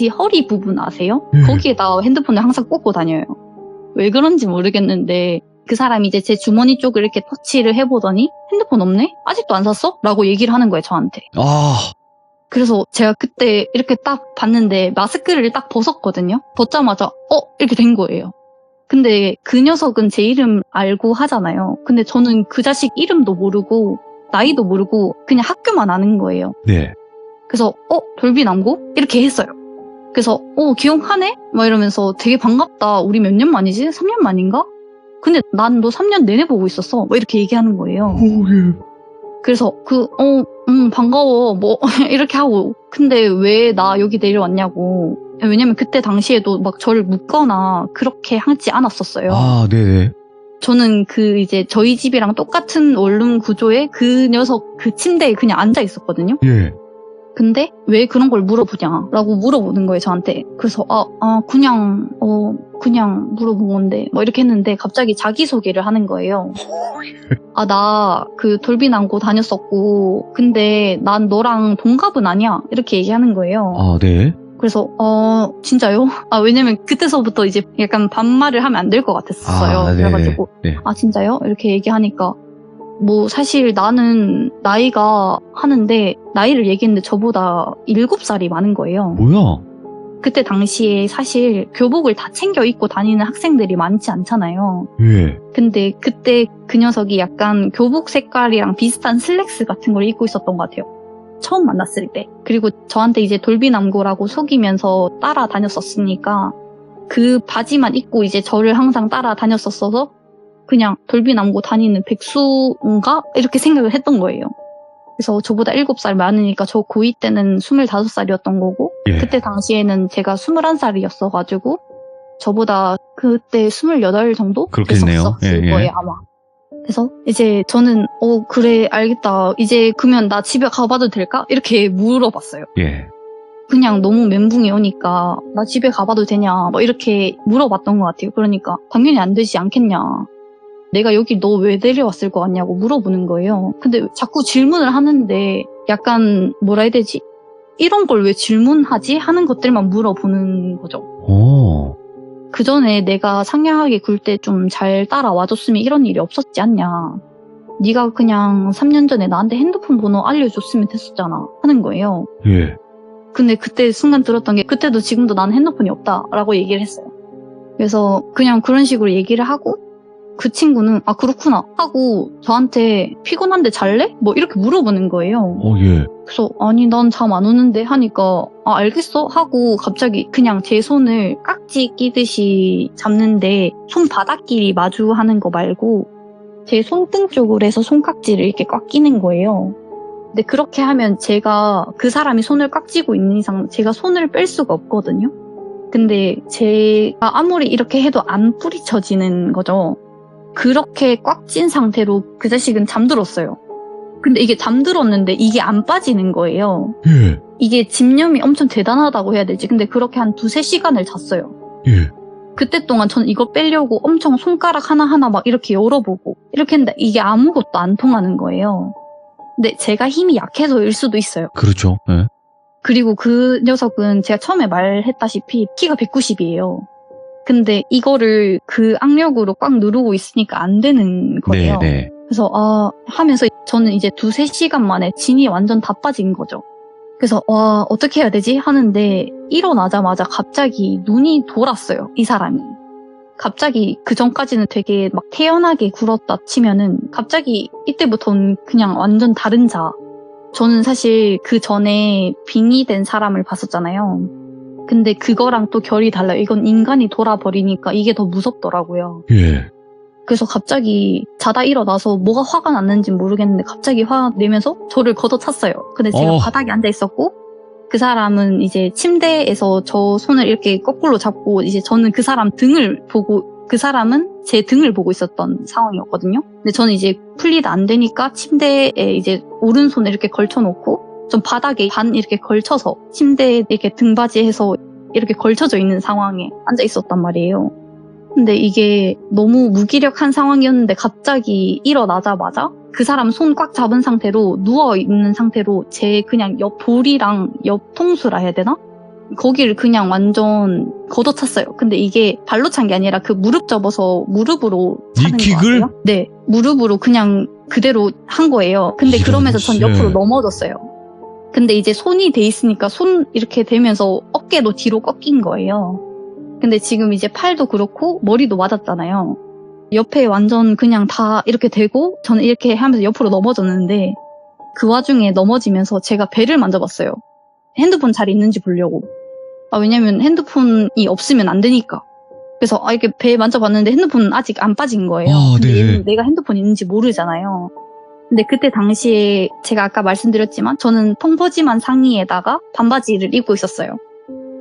허리 부분 아세요? 거기에다 핸드폰을 항상 꽂고 다녀요. 왜 그런지 모르겠는데 그 사람이 이제 제 주머니 쪽을 이렇게 터치를 해보더니 핸드폰 없네? 아직도 안 샀어? 라고 얘기를 하는 거예요, 저한테. 그래서 제가 그때 이렇게 딱 봤는데 마스크를 딱 벗었거든요. 벗자마자 이렇게 된 거예요. 근데 그 녀석은 제 이름 알고 하잖아요. 근데 저는 그 자식 이름도 모르고 나이도 모르고 그냥 학교만 아는 거예요. 네. 그래서 돌비 남고? 이렇게 했어요. 그래서 기억하네? 막 이러면서 되게 반갑다. 우리 몇 년 만이지? 3년 만인가? 근데 난 너 3년 내내 보고 있었어. 뭐 이렇게 얘기하는 거예요. 예. 그래서 반가워. 뭐 이렇게 하고 근데 왜 나 여기 내려왔냐고. 왜냐면 그때 당시에도 막 저를 묻거나 그렇게 하지 않았었어요. 네네. 저는 이제 저희 집이랑 똑같은 원룸 구조에 그 녀석 그 침대에 그냥 앉아 있었거든요. 예. 근데 왜 그런 걸 물어보냐라고 물어보는 거예요, 저한테. 그래서 그냥 물어본 건데 뭐 이렇게 했는데 갑자기 자기소개를 하는 거예요. 나 그 돌비남고 다녔었고 근데 난 너랑 동갑은 아니야 이렇게 얘기하는 거예요. 아, 네. 그래서 진짜요? 왜냐면 그때서부터 이제 약간 반말을 하면 안 될 것 같았어요. 아, 네. 그래가지고 네. 진짜요? 이렇게 얘기하니까 뭐 사실 나는 나이가 하는데 나이를 얘기했는데 저보다 7살이 많은 거예요. 뭐야? 그때 당시에 사실 교복을 다 챙겨 입고 다니는 학생들이 많지 않잖아요. 예. 근데 그때 그 녀석이 약간 교복 색깔이랑 비슷한 슬랙스 같은 걸 입고 있었던 것 같아요. 처음 만났을 때. 그리고 저한테 이제 돌비남고라고 속이면서 따라다녔었으니까 그 바지만 입고 이제 저를 항상 따라다녔었어서 그냥 돌비남고 다니는 백수인가? 이렇게 생각을 했던 거예요. 그래서 저보다 7살 많으니까 저 고2 때는 25살이었던 거고 예. 그때 당시에는 제가 21살이었어가지고 저보다 그때 28 정도 그렇겠네요. 됐었을 예, 예. 거예요 아마. 그래서 이제 저는 그래 알겠다. 이제 그러면 나 집에 가봐도 될까? 이렇게 물어봤어요. 예. 그냥 너무 멘붕이 오니까 나 집에 가봐도 되냐 뭐 이렇게 물어봤던 것 같아요. 그러니까 당연히 안 되지 않겠냐. 내가 여기 너 왜 데려왔을 거 같냐고 물어보는 거예요. 근데 자꾸 질문을 하는데 약간 뭐라 해야 되지? 이런 걸 왜 질문하지? 하는 것들만 물어보는 거죠. 오. 그 전에 내가 상냥하게 굴 때 좀 잘 따라와줬으면 이런 일이 없었지 않냐. 네가 그냥 3년 전에 나한테 핸드폰 번호 알려줬으면 됐었잖아 하는 거예요. 예. 근데 그때 순간 들었던 게 그때도 지금도 나는 핸드폰이 없다라고 얘기를 했어요. 그래서 그냥 그런 식으로 얘기를 하고 그 친구는 그렇구나 하고 저한테 피곤한데 잘래? 뭐 이렇게 물어보는 거예요. 예. 그래서 아니 난 잠 안 오는데 하니까 알겠어 하고 갑자기 그냥 제 손을 깍지 끼듯이 잡는데 손바닥끼리 마주하는 거 말고 제 손등 쪽으로 해서 손깍지를 이렇게 꽉 끼는 거예요. 근데 그렇게 하면 제가 그 사람이 손을 꽉 쥐고 있는 이상 제가 손을 뺄 수가 없거든요. 근데 제가 아무리 이렇게 해도 안 뿌리쳐지는 거죠. 그렇게 꽉 찐 상태로 그 자식은 잠들었어요. 근데 이게 잠들었는데 이게 안 빠지는 거예요. 예. 이게 집념이 엄청 대단하다고 해야 되지. 근데 그렇게 한 2-3시간을 잤어요. 예. 그때 동안 전 이거 빼려고 엄청 손가락 하나하나 막 이렇게 열어보고 이렇게 했는데 이게 아무것도 안 통하는 거예요. 근데 제가 힘이 약해서일 수도 있어요. 그렇죠. 예. 그리고 그 녀석은 제가 처음에 말했다시피 키가 190이에요. 근데 이거를 그 악력으로 꽉 누르고 있으니까 안 되는 거예요. 네. 그래서 하면서 저는 이제 2-3시간 만에 진이 완전 다 빠진 거죠. 그래서 어떻게 해야 되지? 하는데 일어나자마자 갑자기 눈이 돌았어요. 이 사람이. 갑자기 그 전까지는 되게 막 태연하게 굴었다 치면은 갑자기 이때부터는 그냥 완전 다른 자. 저는 사실 그 전에 빙의된 사람을 봤었잖아요. 근데 그거랑 또 결이 달라요. 이건 인간이 돌아버리니까 이게 더 무섭더라고요. 예. 그래서 갑자기 자다 일어나서 뭐가 화가 났는지 모르겠는데 갑자기 화가 내면서 저를 걷어찼어요. 근데 제가 바닥에 앉아 있었고 그 사람은 이제 침대에서 저 손을 이렇게 거꾸로 잡고 이제 저는 그 사람 등을 보고 그 사람은 제 등을 보고 있었던 상황이었거든요. 근데 저는 이제 풀리다 안 되니까 침대에 이제 오른손을 이렇게 걸쳐놓고 좀 바닥에 반 이렇게 걸쳐서 침대에 이렇게 등받이 해서 이렇게 걸쳐져 있는 상황에 앉아 있었단 말이에요. 근데 이게 너무 무기력한 상황이었는데 갑자기 일어나자마자 그 사람 손 꽉 잡은 상태로 누워있는 상태로 제 그냥 옆 볼이랑 옆 통수라 해야 되나? 거기를 그냥 완전 걷어찼어요. 근데 이게 발로 찬 게 아니라 그 무릎 접어서 무릎으로 차는 거 킥을? 같아요. 네, 무릎으로 그냥 그대로 한 거예요. 근데 그러면서 전 옆으로 넘어졌어요. 근데 이제 손이 돼 있으니까 손 이렇게 대면서 어깨도 뒤로 꺾인 거예요. 근데 지금 이제 팔도 그렇고 머리도 맞았잖아요. 옆에 완전 그냥 다 이렇게 대고 저는 이렇게 하면서 옆으로 넘어졌는데 그 와중에 넘어지면서 제가 배를 만져봤어요. 핸드폰 잘 있는지 보려고. 왜냐면 핸드폰이 없으면 안 되니까. 그래서 이렇게 배 만져봤는데 핸드폰은 아직 안 빠진 거예요. 근데 얘는 내가 핸드폰 있는지 모르잖아요. 근데 그때 당시에 제가 아까 말씀드렸지만 저는 통퍼짐한 상의에다가 반바지를 입고 있었어요.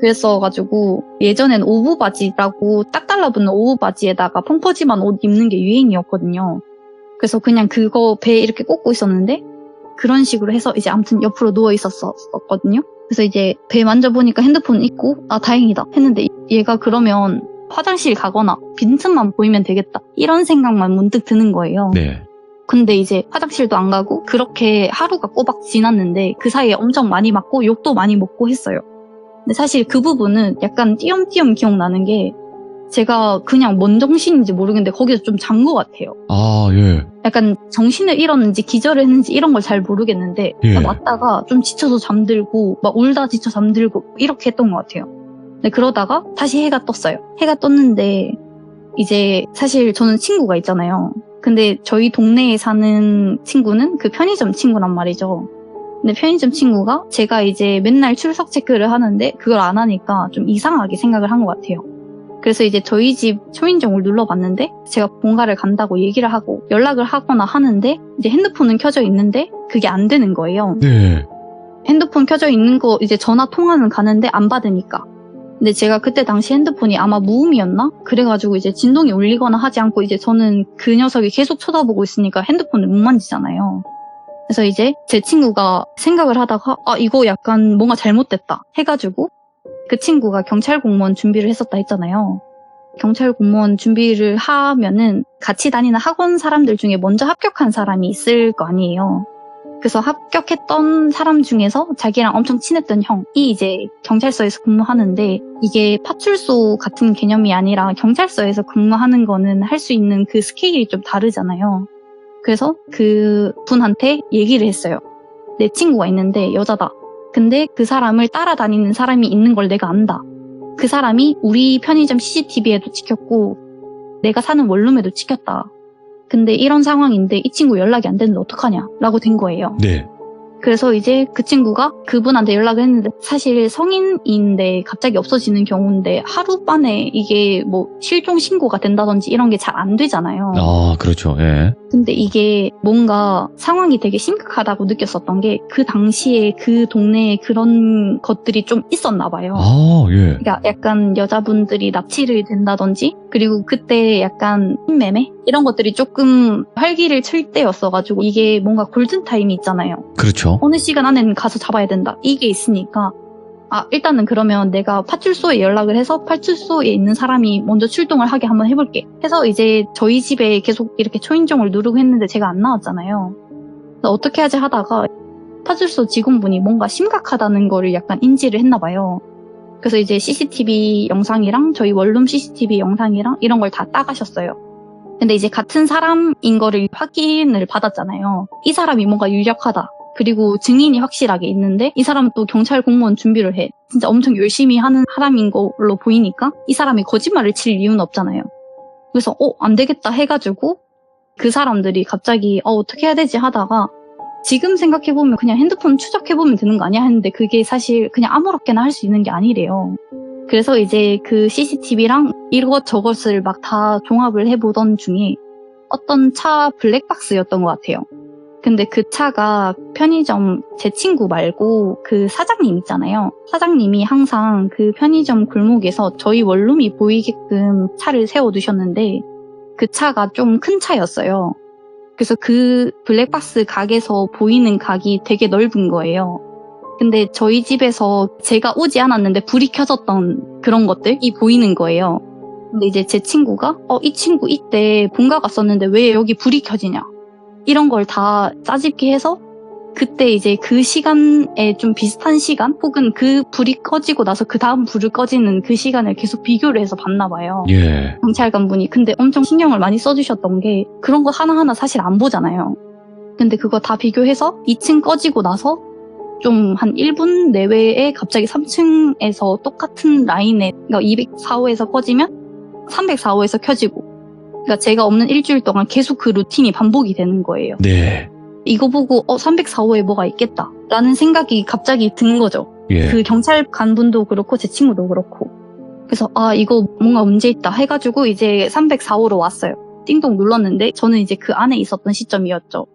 그랬어가지고 예전엔 오브바지라고 딱 달라붙는 오브바지에다가 펑퍼짐한 옷 입는 게 유행이었거든요. 그래서 그냥 그거 배에 이렇게 꽂고 있었는데 그런 식으로 해서 이제 아무튼 옆으로 누워 있었거든요. 그래서 이제 배 만져보니까 핸드폰 있고 아 다행이다 했는데 얘가 그러면 화장실 가거나 빈틈만 보이면 되겠다 이런 생각만 문득 드는 거예요. 네. 근데 이제 화장실도 안 가고 그렇게 하루가 꼬박 지났는데 그 사이에 엄청 많이 맞고 욕도 많이 먹고 했어요. 근데 사실 그 부분은 약간 띄엄띄엄 기억나는 게 제가 그냥 뭔 정신인지 모르겠는데 거기서 좀 잔 것 같아요. 아, 예. 약간 정신을 잃었는지 기절을 했는지 이런 걸 잘 모르겠는데 예. 맞다가 좀 지쳐서 잠들고 막 울다 지쳐 잠들고 이렇게 했던 것 같아요. 근데 그러다가 다시 해가 떴어요. 해가 떴는데 이제 사실 저는 친구가 있잖아요. 근데 저희 동네에 사는 친구는 그 편의점 친구란 말이죠. 근데 편의점 친구가 제가 이제 맨날 출석 체크를 하는데 그걸 안 하니까 좀 이상하게 생각을 한 것 같아요. 그래서 이제 저희 집 초인종을 눌러봤는데 제가 본가를 간다고 얘기를 하고 연락을 하거나 하는데 이제 핸드폰은 켜져 있는데 그게 안 되는 거예요. 네. 핸드폰 켜져 있는 거 이제 전화 통화는 가는데 안 받으니까. 근데 제가 그때 당시 핸드폰이 아마 무음이었나? 그래가지고 이제 진동이 울리거나 하지 않고 이제 저는 그 녀석이 계속 쳐다보고 있으니까 핸드폰을 못 만지잖아요. 그래서 이제 제 친구가 생각을 하다가 아 이거 약간 뭔가 잘못됐다 해가지고 그 친구가 경찰 공무원 준비를 했었다 했잖아요. 경찰 공무원 준비를 하면은 같이 다니는 학원 사람들 중에 먼저 합격한 사람이 있을 거 아니에요. 그래서 합격했던 사람 중에서 자기랑 엄청 친했던 형이 이제 경찰서에서 근무하는데 이게 파출소 같은 개념이 아니라 경찰서에서 근무하는 거는 할 수 있는 그 스케일이 좀 다르잖아요. 그래서 그 분한테 얘기를 했어요. 내 친구가 있는데 여자다. 근데 그 사람을 따라다니는 사람이 있는 걸 내가 안다. 그 사람이 우리 편의점 CCTV에도 찍혔고 내가 사는 원룸에도 찍혔다. 근데 이런 상황인데 이 친구 연락이 안 되는데 어떡하냐 라고 된 거예요. 네. 그래서 이제 그 친구가 그분한테 연락을 했는데 사실 성인인데 갑자기 없어지는 경우인데 하루만에 이게 뭐 실종 신고가 된다든지 이런 게 잘 안 되잖아요. 아, 그렇죠. 예. 근데 이게 뭔가 상황이 되게 심각하다고 느꼈었던 게 그 당시에 그 동네에 그런 것들이 좀 있었나 봐요. 아, 예. 그러니까 약간 여자분들이 납치를 된다든지 그리고 그때 약간 인매매 이런 것들이 조금 활기를 칠 때였어가지고 이게 뭔가 골든타임이 있잖아요. 그렇죠. 어느 시간 안에는 가서 잡아야 된다. 이게 있으니까 아 일단은 그러면 내가 파출소에 연락을 해서 파출소에 있는 사람이 먼저 출동을 하게 한번 해볼게 해서 이제 저희 집에 계속 이렇게 초인종을 누르고 했는데 제가 안 나왔잖아요. 그래서 어떻게 하지 하다가 파출소 직원분이 뭔가 심각하다는 거를 약간 인지를 했나 봐요. 그래서 이제 CCTV 영상이랑 저희 원룸 CCTV 영상이랑 이런 걸 다 따가셨어요. 근데 이제 같은 사람인 거를 확인을 받았잖아요. 이 사람이 뭔가 유력하다. 그리고 증인이 확실하게 있는데 이 사람은 또 경찰 공무원 준비를 해. 진짜 엄청 열심히 하는 사람인 걸로 보이니까 이 사람이 거짓말을 칠 이유는 없잖아요. 그래서 안 되겠다 해가지고 그 사람들이 갑자기 어떻게 해야 되지 하다가 지금 생각해보면 그냥 핸드폰 추적해보면 되는 거 아니야 했는데 그게 사실 그냥 아무렇게나 할 수 있는 게 아니래요. 그래서 이제 그 CCTV랑 이것저것을 막 다 종합을 해보던 중에 어떤 차 블랙박스였던 것 같아요. 근데 그 차가 편의점 제 친구 말고 그 사장님 있잖아요. 사장님이 항상 그 편의점 골목에서 저희 원룸이 보이게끔 차를 세워두셨는데 그 차가 좀 큰 차였어요. 그래서 그 블랙박스 각에서 보이는 각이 되게 넓은 거예요. 근데 저희 집에서 제가 오지 않았는데 불이 켜졌던 그런 것들이 보이는 거예요. 근데 이제 제 친구가 이 친구 이때 본가 갔었는데 왜 여기 불이 켜지냐 이런 걸 다 짜집기 해서 그때 이제 그 시간에 좀 비슷한 시간 혹은 그 불이 꺼지고 나서 그 다음 불을 꺼지는 그 시간을 계속 비교를 해서 봤나 봐요. 예. 경찰관 분이. 근데 엄청 신경을 많이 써주셨던 게 그런 거 하나하나 사실 안 보잖아요. 근데 그거 다 비교해서 2층 꺼지고 나서 좀 한 1분 내외에 갑자기 3층에서 똑같은 라인에 그러니까 204호에서 꺼지면 304호에서 켜지고 그러니까 제가 없는 일주일 동안 계속 그 루틴이 반복이 되는 거예요. 네. 이거 보고 304호에 뭐가 있겠다 라는 생각이 갑자기 든 거죠. 예. 그 경찰관 분도 그렇고 제 친구도 그렇고. 그래서 이거 뭔가 문제 있다 해가지고 이제 304호로 왔어요. 띵동 눌렀는데 저는 이제 그 안에 있었던 시점이었죠.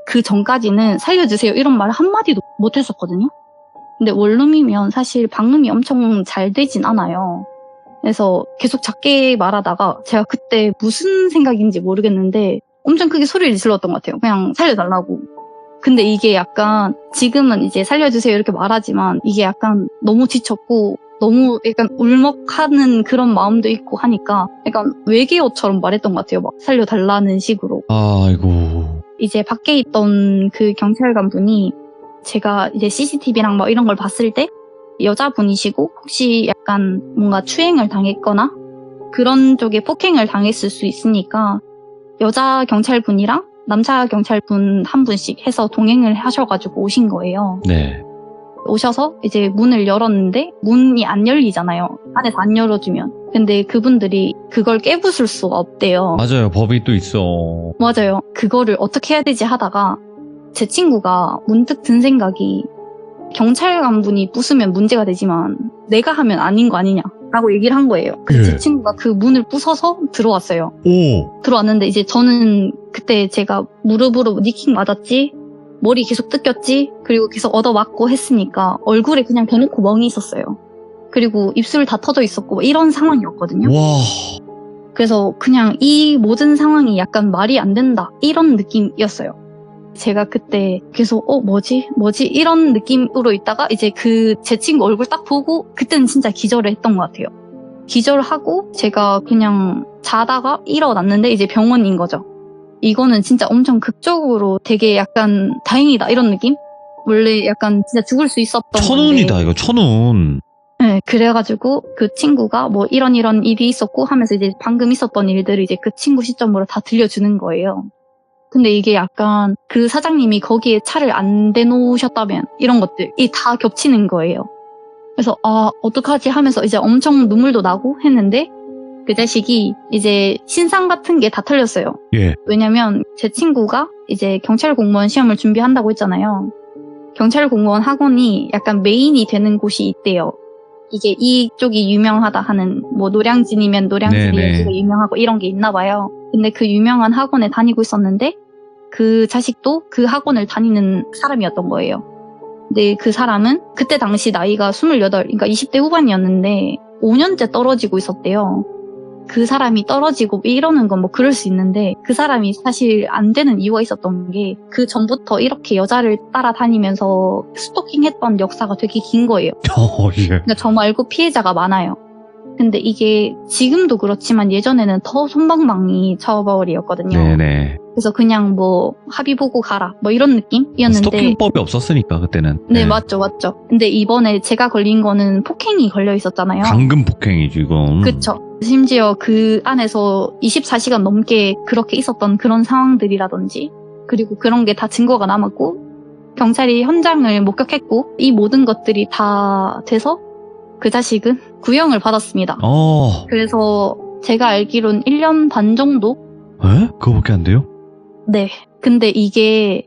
그 전까지는 살려주세요 이런 말 한마디도 못 했었거든요. 근데 원룸이면 사실 방음이 엄청 잘 되진 않아요. 그래서 계속 작게 말하다가 제가 그때 무슨 생각인지 모르겠는데 엄청 크게 소리를 질렀던 것 같아요. 그냥 살려달라고. 근데 이게 약간 지금은 이제 살려주세요 이렇게 말하지만 이게 약간 너무 지쳤고 너무 약간 울먹하는 그런 마음도 있고 하니까 약간 외계어처럼 말했던 것 같아요. 막 살려달라는 식으로. 아이고. 이제 밖에 있던 그 경찰관 분이 제가 이제 CCTV랑 뭐 이런 걸 봤을 때 여자분이시고 혹시 약간 뭔가 추행을 당했거나 그런 쪽에 폭행을 당했을 수 있으니까 여자 경찰분이랑 남자 경찰분 한 분씩 해서 동행을 하셔가지고 오신 거예요. 네. 오셔서 이제 문을 열었는데 문이 안 열리잖아요. 안에서 안 열어주면. 근데 그분들이 그걸 깨부술 수가 없대요. 맞아요. 법이 또 있어. 맞아요. 그거를 어떻게 해야 되지 하다가 제 친구가 문득 든 생각이 경찰관 분이 부수면 문제가 되지만 내가 하면 아닌 거 아니냐라고 얘기를 한 거예요. 그래서 예. 제 친구가 그 문을 부숴서 들어왔어요. 오. 들어왔는데 이제 저는 그때 제가 무릎으로 니킹 맞았지, 머리 계속 뜯겼지, 그리고 계속 얻어맞고 했으니까 얼굴에 그냥 대놓고 멍이 있었어요. 그리고 입술 다 터져 있었고 뭐 이런 상황이었거든요. 와. 그래서 그냥 이 모든 상황이 약간 말이 안 된다 이런 느낌이었어요. 제가 그때 계속 뭐지 이런 느낌으로 있다가 이제 그 제 친구 얼굴 딱 보고 그때는 진짜 기절을 했던 것 같아요. 기절하고 제가 그냥 자다가 일어났는데 이제 병원인 거죠. 이거는 진짜 엄청 극적으로 되게 약간 다행이다 이런 느낌? 원래 약간 진짜 죽을 수 있었던 천운이다, 건데. 이거 천운. 네, 그래가지고 그 친구가 뭐 이런 일이 있었고 하면서 이제 방금 있었던 일들을 이제 그 친구 시점으로 다 들려주는 거예요. 근데 이게 약간 그 사장님이 거기에 차를 안 대놓으셨다면 이런 것들이 다 겹치는 거예요. 그래서 어떡하지 하면서 이제 엄청 눈물도 나고 했는데 그 자식이 이제 신상 같은 게 다 털렸어요. 예. 왜냐면 제 친구가 이제 경찰 공무원 시험을 준비한다고 했잖아요. 경찰 공무원 학원이 약간 메인이 되는 곳이 있대요. 이게 이쪽이 유명하다 하는 뭐 노량진이면 노량진이 네네. 여기가 유명하고 이런 게 있나 봐요. 근데 그 유명한 학원에 다니고 있었는데 그 자식도 그 학원을 다니는 사람이었던 거예요. 근데 그 사람은 그때 당시 나이가 28, 그러니까 20대 후반이었는데 5년째 떨어지고 있었대요. 그 사람이 떨어지고 이러는 건 뭐 그럴 수 있는데 그 사람이 사실 안 되는 이유가 있었던 게 그 전부터 이렇게 여자를 따라다니면서 스토킹했던 역사가 되게 긴 거예요. 예. 그러니까 저 말고 피해자가 많아요. 근데 이게 지금도 그렇지만 예전에는 더 솜방망이 처벌이었거든요. 네네. 그래서 그냥 뭐 합의 보고 가라 뭐 이런 느낌이었는데 스토킹법이 없었으니까, 그때는. 네, 맞죠. 근데 이번에 제가 걸린 거는 폭행이 걸려 있었잖아요. 강금 폭행이 지금. 그쵸. 심지어 그 안에서 24시간 넘게 그렇게 있었던 그런 상황들이라든지 그리고 그런 게 다 증거가 남았고 경찰이 현장을 목격했고 이 모든 것들이 다 돼서 그 자식은 구형을 받았습니다. 그래서 제가 알기론 1년 반 정도? 에? 그거밖에 안 돼요? 네. 근데 이게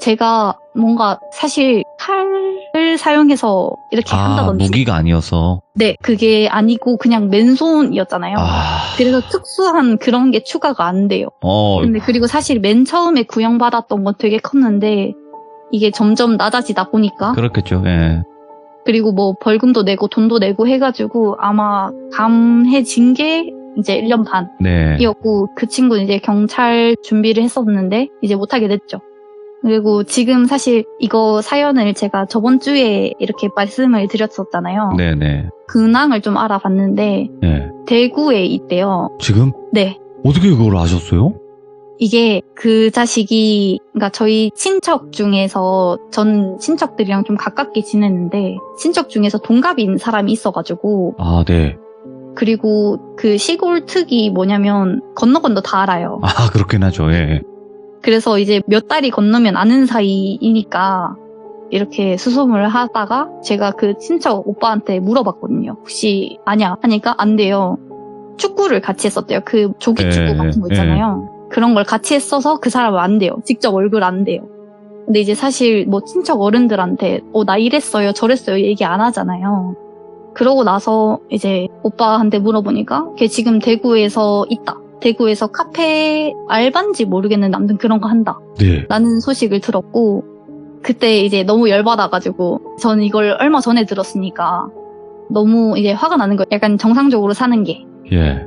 제가 뭔가 사실 칼을 사용해서 이렇게 한다든지 무기가 아니어서. 네, 그게 아니고 그냥 맨손이었잖아요. 그래서 특수한 그런 게 추가가 안 돼요. 근데 그리고 사실 맨 처음에 구형받았던 건 되게 컸는데 이게 점점 낮아지다 보니까 그렇겠죠, 예. 그리고 뭐 벌금도 내고 돈도 내고 해가지고 아마 감해진 게 이제 1년 반이었고 네. 그 친구는 이제 경찰 준비를 했었는데 이제 못하게 됐죠. 그리고 지금 사실 이거 사연을 제가 저번 주에 이렇게 말씀을 드렸었잖아요. 네네. 근황을 좀 알아봤는데 예. 대구에 있대요. 지금? 네. 어떻게 그걸 아셨어요? 이게 그 자식이 그러니까 저희 친척 중에서 전 친척들이랑 좀 가깝게 지냈는데 친척 중에서 동갑인 사람이 있어가지고 네. 그리고 그 시골 특이 뭐냐면 건너 다 알아요. 그렇긴 하죠, 예. 그래서 이제 몇 달이 건너면 아는 사이이니까 이렇게 수소문을 하다가 제가 그 친척 오빠한테 물어봤거든요. 혹시 아냐? 하니까 안 돼요. 축구를 같이 했었대요. 그 조기축구 같은 거 있잖아요. 그런 걸 같이 했어서 그 사람은 안 돼요. 직접 얼굴 안 돼요. 근데 이제 사실 뭐 친척 어른들한테 나 이랬어요 저랬어요 얘기 안 하잖아요. 그러고 나서 이제 오빠한테 물어보니까 걔 지금 대구에서 있다. 대구에서 카페 알바인지 모르겠는데 아무튼 그런 거 한다. 네. 라는 소식을 들었고 그때 이제 너무 열받아가지고 저는 이걸 얼마 전에 들었으니까 너무 이제 화가 나는 거예요. 약간 정상적으로 사는 게. 예.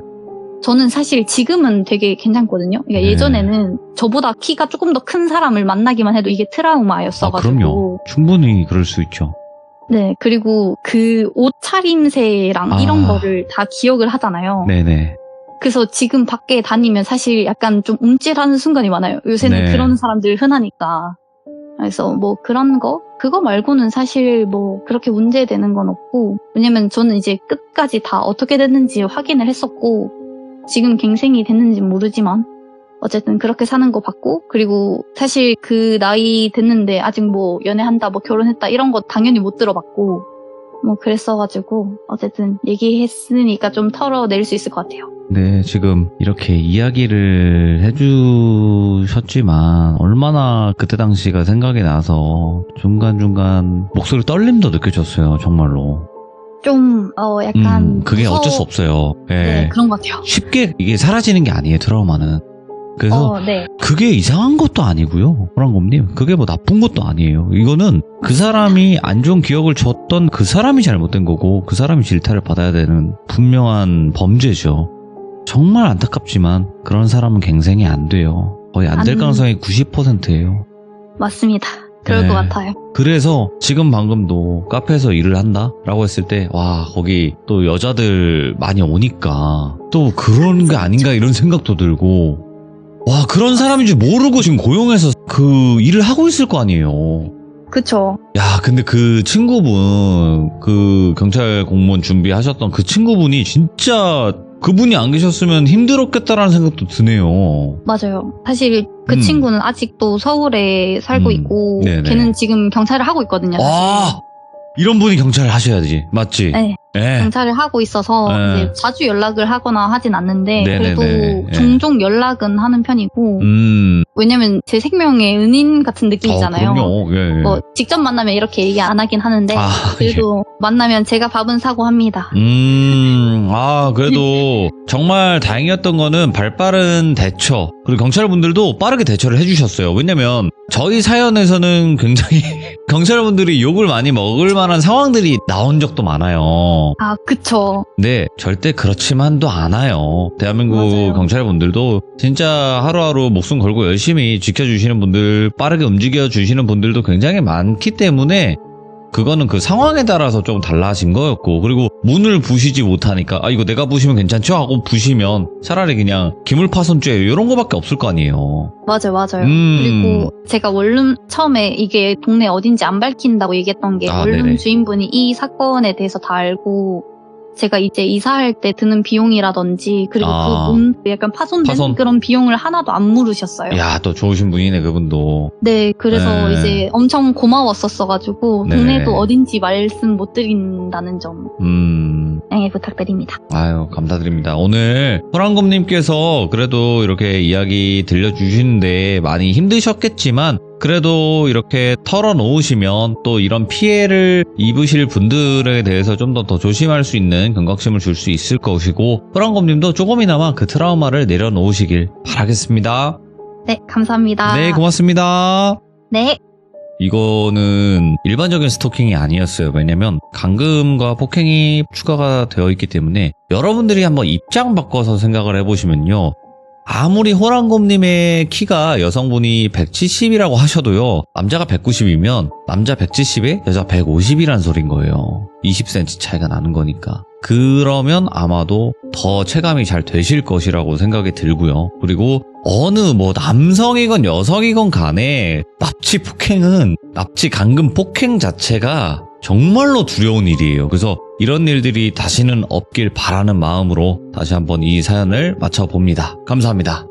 저는 사실 지금은 되게 괜찮거든요. 그러니까 네. 예전에는 저보다 키가 조금 더 큰 사람을 만나기만 해도 이게 아, 트라우마였어가지고. 그럼요. 충분히 그럴 수 있죠. 네, 그리고 그 옷 차림새랑 이런 아. 거를 다 기억을 하잖아요. 네네. 그래서 지금 밖에 다니면 사실 약간 좀 움찔하는 순간이 많아요. 요새는 네. 그런 사람들 흔하니까. 그래서 뭐 그런 거? 그거 말고는 사실 뭐 그렇게 문제되는 건 없고, 왜냐면 저는 이제 끝까지 다 어떻게 됐는지 확인을 했었고, 지금 갱생이 됐는지는 모르지만, 어쨌든 그렇게 사는 거 봤고, 그리고 사실 그 나이 됐는데 아직 뭐 연애한다, 뭐 결혼했다 이런 거 당연히 못 들어봤고, 뭐 그랬어가지고, 어쨌든 얘기했으니까 좀 털어낼 수 있을 것 같아요. 네, 지금 이렇게 이야기를 해주셨지만 얼마나 그때 당시가 생각이 나서 중간중간 목소리 떨림도 느껴졌어요, 정말로. 좀, 약간. 그게 어쩔 수 없어요. 예. 네, 그런 것 같아요. 쉽게 이게 사라지는 게 아니에요, 트라우마는. 그래서 네. 그게 이상한 것도 아니고요, 호랑곰님. 그게 뭐 나쁜 것도 아니에요. 이거는 그 사람이 안 좋은 기억을 줬던 그 사람이 잘못된 거고, 그 사람이 질타를 받아야 되는 분명한 범죄죠. 정말 안타깝지만 그런 사람은 갱생이 안 돼요. 거의 안 될 가능성이 90%예요. 맞습니다. 그럴 네. 것 같아요. 그래서 지금 방금도 카페에서 일을 한다? 라고 했을 때, 와, 거기 또 여자들 많이 오니까 또 그런 게 아닌가 이런 생각도 들고, 와, 그런 사람인 줄 모르고 지금 고용해서 그 일을 하고 있을 거 아니에요. 그쵸. 야, 근데 그 친구분, 그 경찰 공무원 준비하셨던 그 친구분이 진짜 그분이 안 계셨으면 힘들었겠다라는 생각도 드네요. 맞아요. 사실 그 친구는 아직도 서울에 살고 있고, 네네. 걔는 지금 경찰을 하고 있거든요. 사실. 아, 이런 분이 경찰을 하셔야지. 맞지? 네. 네. 경찰을 하고 있어서 네. 이제 자주 연락을 하거나 하진 않는데, 네네네. 그래도 네. 종종 연락은 하는 편이고, 왜냐면 제 생명의 은인 같은 느낌이잖아요. 그럼요. 예, 예. 뭐 직접 만나면 이렇게 얘기 안 하긴 하는데, 아, 그래도 만나면 제가 밥은 사고 합니다. 그래도 정말 다행이었던 거는 발빠른 대처. 그리고 경찰분들도 빠르게 대처를 해주셨어요. 왜냐면 저희 사연에서는 굉장히 경찰분들이 욕을 많이 먹을 만한 상황들이 나온 적도 많아요. 아, 그쵸. 네, 절대 그렇지만도 않아요. 대한민국 맞아요. 경찰분들도 진짜 하루하루 목숨 걸고 열심히 지켜주시는 분들, 빠르게 움직여주시는 분들도 굉장히 많기 때문에 그거는 그 상황에 따라서 좀 달라진 거였고, 그리고 문을 부시지 못하니까 아 이거 내가 부시면 괜찮죠? 하고 부시면 차라리 그냥 기물파손죄 이런 거밖에 없을 거 아니에요. 맞아요. 그리고 제가 원룸 처음에 이게 동네 어딘지 안 밝힌다고 얘기했던 게, 원룸 네네. 주인분이 이 사건에 대해서 다 알고 제가 이제 이사할 때 드는 비용이라든지, 그리고 그 문 약간 파손된 그런 비용을 하나도 안 물으셨어요. 야, 또 좋으신 분이네 그분도. 네, 그래서 네. 이제 엄청 고마웠었어가지고 네. 동네도 어딘지 말씀 못 드린다는 점 양해 부탁드립니다. 아유, 감사드립니다. 오늘 호랑곰님께서 그래도 이렇게 이야기 들려주시는데 많이 힘드셨겠지만 그래도 이렇게 털어놓으시면 또 이런 피해를 입으실 분들에 대해서 좀 더 조심할 수 있는 경각심을 줄 수 있을 것이고, 호랑곰님도 조금이나마 그 트라우마를 내려놓으시길 바라겠습니다. 네, 감사합니다. 네, 고맙습니다. 네. 이거는 일반적인 스토킹이 아니었어요. 왜냐면 감금과 폭행이 추가가 되어 있기 때문에 여러분들이 한번 입장 바꿔서 생각을 해보시면요. 아무리 호랑곰님의 키가 여성분이 170이라고 하셔도요. 남자가 190이면 남자 170에 여자 150이란 소린 거예요. 20cm 차이가 나는 거니까. 그러면 아마도 더 체감이 잘 되실 것이라고 생각이 들고요. 그리고 어느 뭐 남성이건 여성이건 간에 납치 폭행은 납치 감금 폭행 자체가 정말로 두려운 일이에요. 그래서 이런 일들이 다시는 없길 바라는 마음으로 다시 한번 이 사연을 마쳐봅니다. 감사합니다.